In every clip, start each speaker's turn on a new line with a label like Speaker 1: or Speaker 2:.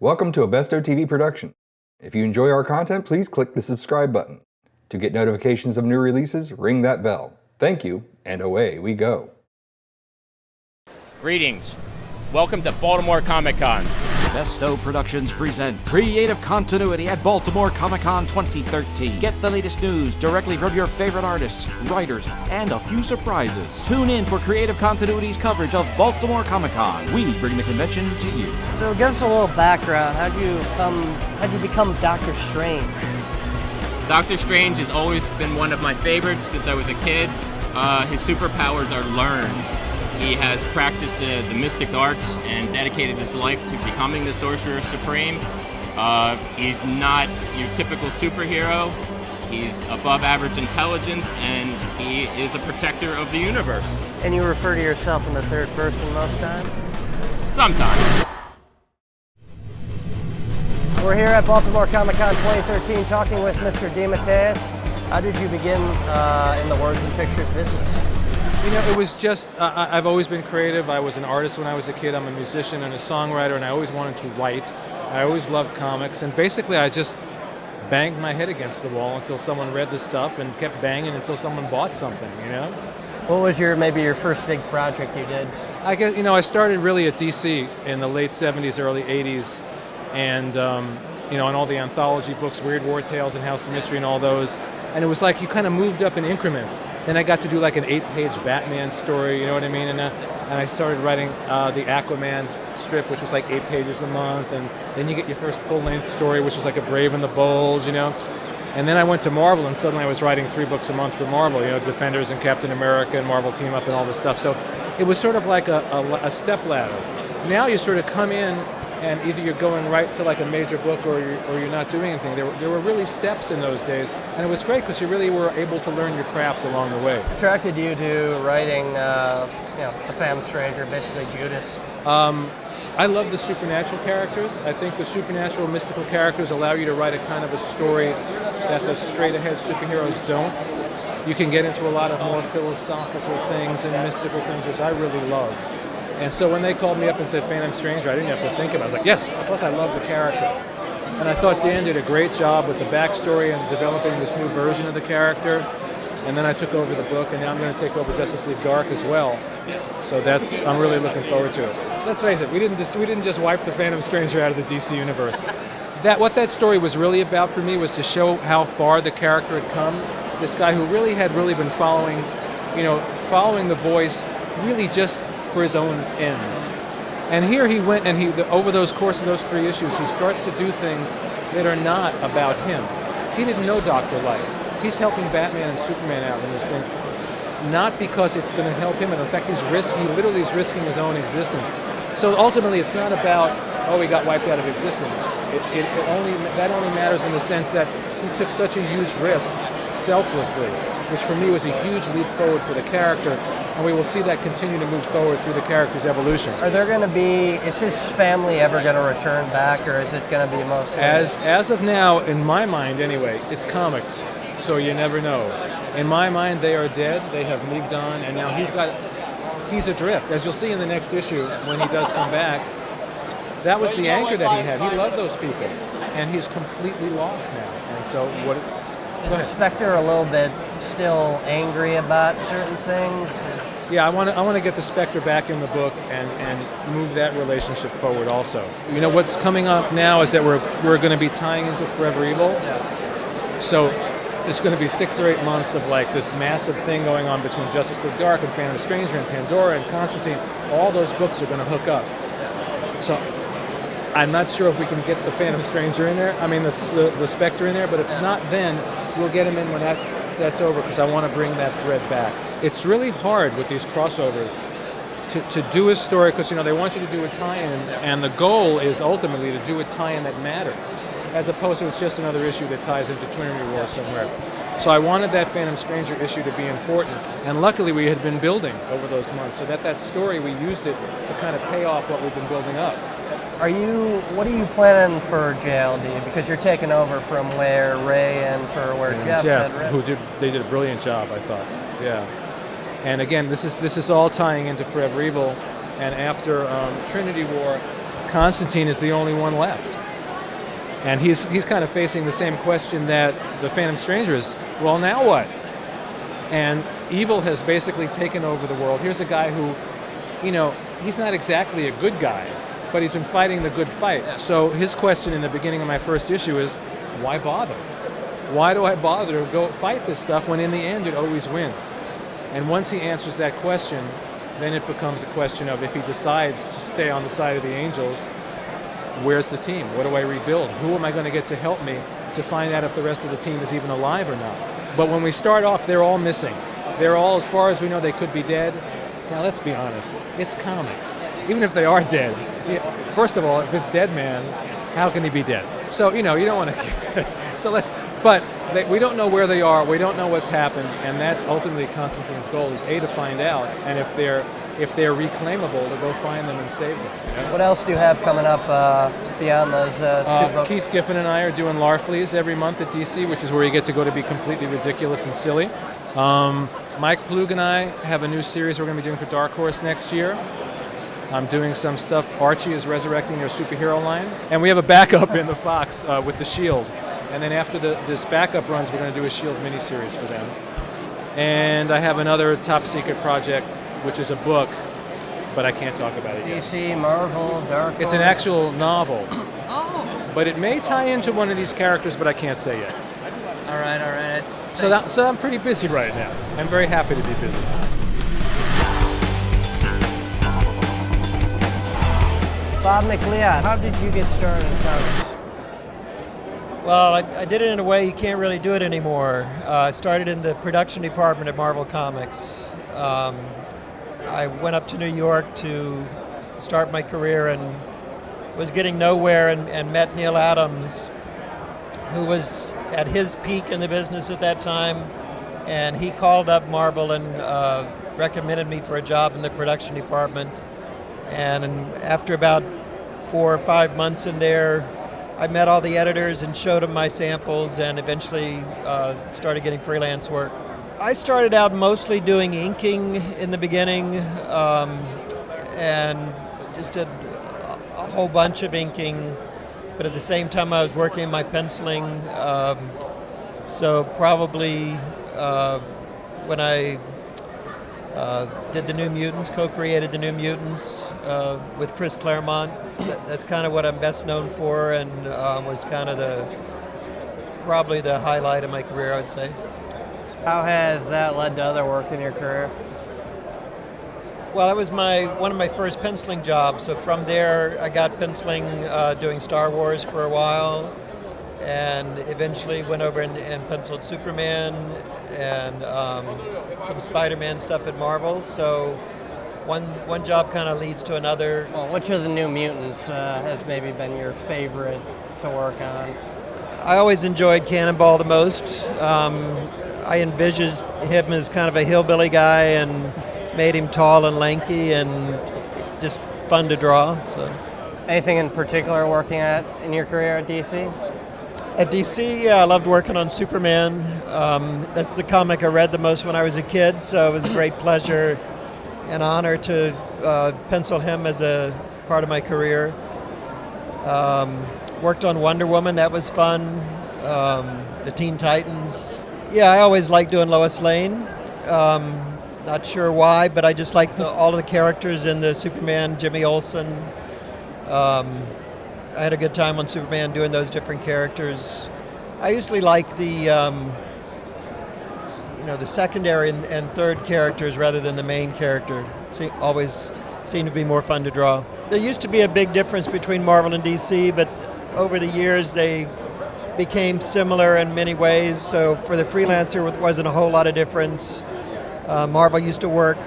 Speaker 1: Welcome to a Bestow TV production. If you enjoy our content, please click the subscribe button. To get notifications of new releases, ring that bell. Thank you, and away we go.
Speaker 2: Greetings. Welcome to Baltimore Comic Con.
Speaker 3: Bestow Productions presents Creative Continuity at Baltimore Comic Con 2013. Get the latest news directly from your favorite artists, writers, and a few surprises. Tune in for Creative Continuity's coverage of Baltimore Comic Con. We bring the convention to you.
Speaker 4: So give us a little background. How'd you become Doctor Strange?
Speaker 2: Doctor Strange has always been one of my favorites since I was a kid. His superpowers are learned. He has practiced the mystic arts and dedicated his life to becoming the Sorcerer Supreme. He's not your typical superhero. He's above average intelligence, and he is a protector of the universe.
Speaker 4: And you refer to yourself in the third person most times?
Speaker 2: Sometimes.
Speaker 4: We're here at Baltimore Comic Con 2013 talking with Mr. DeMatteis. How did you begin in the words and pictures business?
Speaker 5: You know, it was just, I've always been creative. I was an artist when I was a kid. I'm a musician and a songwriter, and I always wanted to write. I always loved comics, and basically I just banged my head against the wall until someone read the stuff and kept banging until someone bought something, you know?
Speaker 4: What was maybe your first big project you did?
Speaker 5: I guess, you know, I started really at DC in the late 70s, early 80s, and, you know, on all the anthology books, Weird War Tales and House of Mystery and all those. And it was like you kind of moved up in increments. Then I got to do like an 8-page Batman story, you know what I mean? And I started writing the Aquaman strip, which was like 8 pages a month. And then you get your first full-length story, which was like a Brave and the Bold, you know? And then I went to Marvel, and suddenly I was writing 3 books a month for Marvel, you know, Defenders and Captain America and Marvel Team Up and all this stuff. So it was sort of like a step ladder. Now you sort of come in, and either you're going right to like a major book or you're not doing anything. There were really steps in those days, and it was great because you really were able to learn your craft along the way.
Speaker 4: What attracted you to writing, you know, The Phantom Stranger, basically Judas?
Speaker 5: I love the supernatural characters. I think the supernatural, mystical characters allow you to write a kind of a story that the straight-ahead superheroes don't. You can get into a lot of more philosophical things and mystical things, which I really love. And so when they called me up and said Phantom Stranger, I didn't have to think about it. I was like, yes, plus I love the character. And I thought Dan did a great job with the backstory and developing this new version of the character. And then I took over the book, and now I'm going to take over Justice League Dark as well. So I'm really looking forward to it. Let's face it, we didn't just wipe the Phantom Stranger out of the DC universe. What that story was really about for me was to show how far the character had come. This guy who really had been following the voice, really just for his own ends. And here he went, and over those course of those 3 issues, he starts to do things that are not about him. He didn't know Dr. Light. He's helping Batman and Superman out in this thing, not because it's going to help him. And in fact, he literally is risking his own existence. So ultimately, it's not about, oh, he got wiped out of existence. That only matters in the sense that he took such a huge risk selflessly, which for me was a huge leap forward for the character. And we will see that continue to move forward through the character's evolution. Is his family ever going to return back, or is it going to be mostly... As of now, in my mind anyway, it's comics, so you never know. In my mind, they are dead, they have moved on, and now he's adrift. As you'll see in the next issue, when he does come back, that was the anchor that he had. He loved those people, and he's completely lost now. And so
Speaker 4: Is the Spectre a little bit still angry about certain things?
Speaker 5: Yeah, I want to get the Spectre back in the book and move that relationship forward also. You know, what's coming up now is that we're going to be tying into Forever Evil. So it's going to be 6 or 8 months of like this massive thing going on between Justice League Dark and Phantom Stranger and Pandora and Constantine. All those books are going to hook up. So I'm not sure if we can get the Phantom Stranger in there. I mean, the Spectre in there, but if not, then we'll get him in when that's over, because I want to bring that thread back. It's really hard with these crossovers to do a story, because, you know, they want you to do a tie-in, and the goal is ultimately to do a tie-in that matters, as opposed to it's just another issue that ties into Trinity War somewhere. So I wanted that Phantom Stranger issue to be important, and luckily we had been building over those months, so that story, we used it to kind of pay off what we've been building up.
Speaker 4: What are you planning for JLD? Because you're taking over from where Ray and where Jeff had
Speaker 5: they did a brilliant job, I thought. Yeah. And again, this is all tying into Forever Evil, and after Trinity War, Constantine is the only one left. And he's kind of facing the same question that the Phantom Stranger is, well, now what? And evil has basically taken over the world. Here's a guy who, he's not exactly a good guy, but he's been fighting the good fight. So his question in the beginning of my first issue is, why bother? Why do I bother to go fight this stuff when in the end it always wins? And once he answers that question, then it becomes a question of, if he decides to stay on the side of the angels, where's the team? What do I rebuild? Who am I going to get to help me to find out if the rest of the team is even alive or not? But when we start off, they're all missing. They're all, as far as we know, they could be dead. Now, let's be honest. It's comics. Even if they are dead, first of all, if it's Dead Man, how can he be dead? So, you don't want to... we don't know where they are. We don't know what's happened. And that's ultimately Constantine's goal, is A, to find out, and if they're reclaimable, to go find them and save them.
Speaker 4: What else do you have coming up beyond those two books?
Speaker 5: Keith Giffen and I are doing Larfleas every month at DC, which is where you get to go to be completely ridiculous and silly. Mike Plug and I have a new series we're going to be doing for Dark Horse next year. I'm doing some stuff. Archie is resurrecting their superhero line. And we have a backup in the Fox with the Shield. And then after this backup runs, we're going to do a Shield miniseries for them. And I have another top secret project, which is a book, but I can't talk about it yet.
Speaker 4: DC, Marvel, Dark Horse?
Speaker 5: It's an actual novel. Oh. But it may tie into one of these characters, but I can't say yet.
Speaker 4: All right.
Speaker 5: So I'm pretty busy right now. I'm very happy to be busy.
Speaker 4: Bob McLeod, how did you get started in comics?
Speaker 6: Well, I did it in a way you can't really do it anymore. I started in the production department at Marvel Comics. I went up to New York to start my career and was getting nowhere, and met Neil Adams, who was at his peak in the business at that time, and he called up Marvel and recommended me for a job in the production department. And after about 4 or 5 months in there, I met all the editors and showed them my samples, and eventually started getting freelance work. I started out mostly doing inking in the beginning, and just did a whole bunch of inking, but at the same time I was working on my penciling. So probably when I did the New Mutants, co-created the New Mutants with Chris Claremont. That's kind of what I'm best known for, and was kind of probably the highlight of my career, I'd say.
Speaker 4: How has that led to other work in your career?
Speaker 6: Well, that was one of my first penciling jobs. So from there, I got penciling doing Star Wars for a while, and eventually went over and penciled Superman and some Spider-Man stuff at Marvel. So one job kind of leads to another.
Speaker 4: Well, which of the New Mutants has maybe been your favorite to work on?
Speaker 6: I always enjoyed Cannonball the most. I envisioned him as kind of a hillbilly guy and made him tall and lanky and just fun to draw. So,
Speaker 4: anything in particular working at in your career at DC?
Speaker 6: At DC, yeah, I loved working on Superman. That's the comic I read the most when I was a kid, so it was a great pleasure and honor to pencil him as a part of my career. Worked on Wonder Woman, that was fun. The Teen Titans. Yeah, I always liked doing Lois Lane. Not sure why, but I just liked all of the characters in the Superman, Jimmy Olsen. I had a good time on Superman doing those different characters. I usually like the secondary and third characters rather than the main character. Always seem to be more fun to draw. There used to be a big difference between Marvel and DC, but over the years they became similar in many ways. So for the freelancer, it wasn't a whole lot of difference. Marvel used to work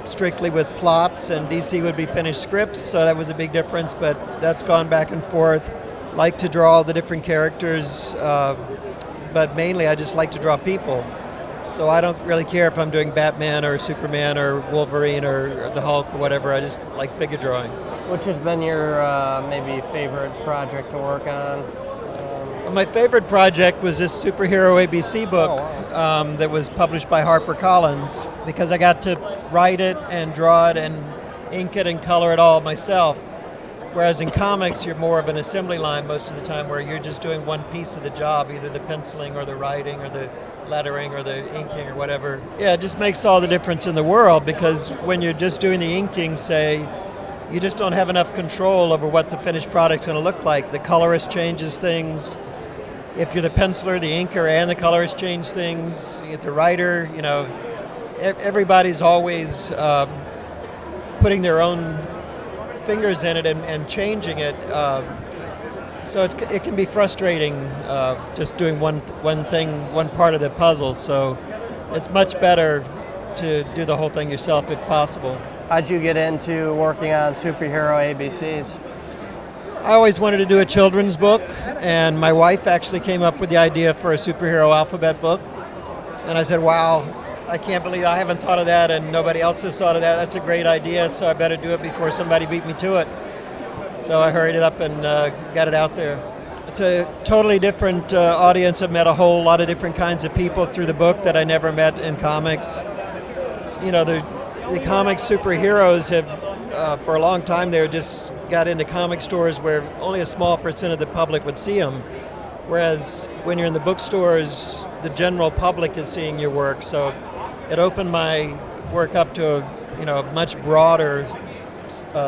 Speaker 6: strictly with plots, and DC would be finished scripts, so that was a big difference, but that's gone back and forth. Like to draw all the different characters, but mainly I just like to draw people. So I don't really care if I'm doing Batman or Superman or Wolverine or the Hulk or whatever. I just like figure drawing.
Speaker 4: Which has been your maybe favorite project to work on?
Speaker 6: Well, my favorite project was this superhero ABC book that was published by HarperCollins, because I got to write it and draw it and ink it and color it all myself. Whereas in comics, you're more of an assembly line most of the time, where you're just doing one piece of the job, either the penciling or the writing or the lettering or the inking or whatever. Yeah, it just makes all the difference in the world, because when you're just doing the inking, say, you just don't have enough control over what the finished product's going to look like. The colorist changes things. If you're the penciler, the inker, and the colorist change things. You get the writer, you know, everybody's always putting their own fingers in it and changing it. So it can be frustrating just doing one thing, one part of the puzzle. So it's much better to do the whole thing yourself if possible.
Speaker 4: How'd you get into working on superhero ABCs?
Speaker 6: I always wanted to do a children's book, and my wife actually came up with the idea for a superhero alphabet book. And I said, wow, I can't believe I haven't thought of that and nobody else has thought of that. That's a great idea, so I better do it before somebody beat me to it. So I hurried it up and got it out there. It's a totally different audience. I've met a whole lot of different kinds of people through the book that I never met in comics. You know, the comic superheroes have, for a long time, they just got into comic stores where only a small percent of the public would see them. Whereas when you're in the bookstores, the general public is seeing your work. So it opened my work up to a much broader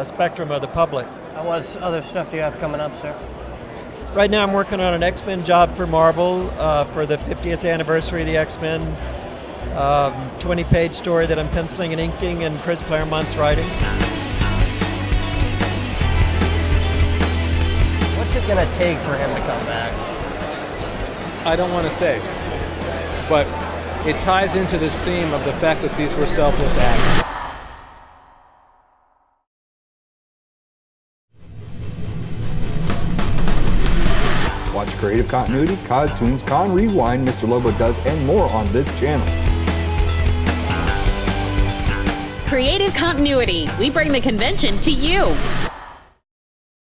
Speaker 6: spectrum of the public.
Speaker 4: What other stuff do you have coming up, sir?
Speaker 6: Right now I'm working on an X-Men job for Marvel for the 50th anniversary of the X-Men. 20-page story that I'm penciling and inking, and Chris Claremont's writing.
Speaker 4: What's it going to take for him to come back?
Speaker 5: I don't want to say, but it ties into this theme of the fact that these were selfless acts.
Speaker 1: Watch Creative Continuity, Codtoons, Con Rewind, Mr. Lobo Does, and more on this channel.
Speaker 7: Creative Continuity. We bring the convention to you.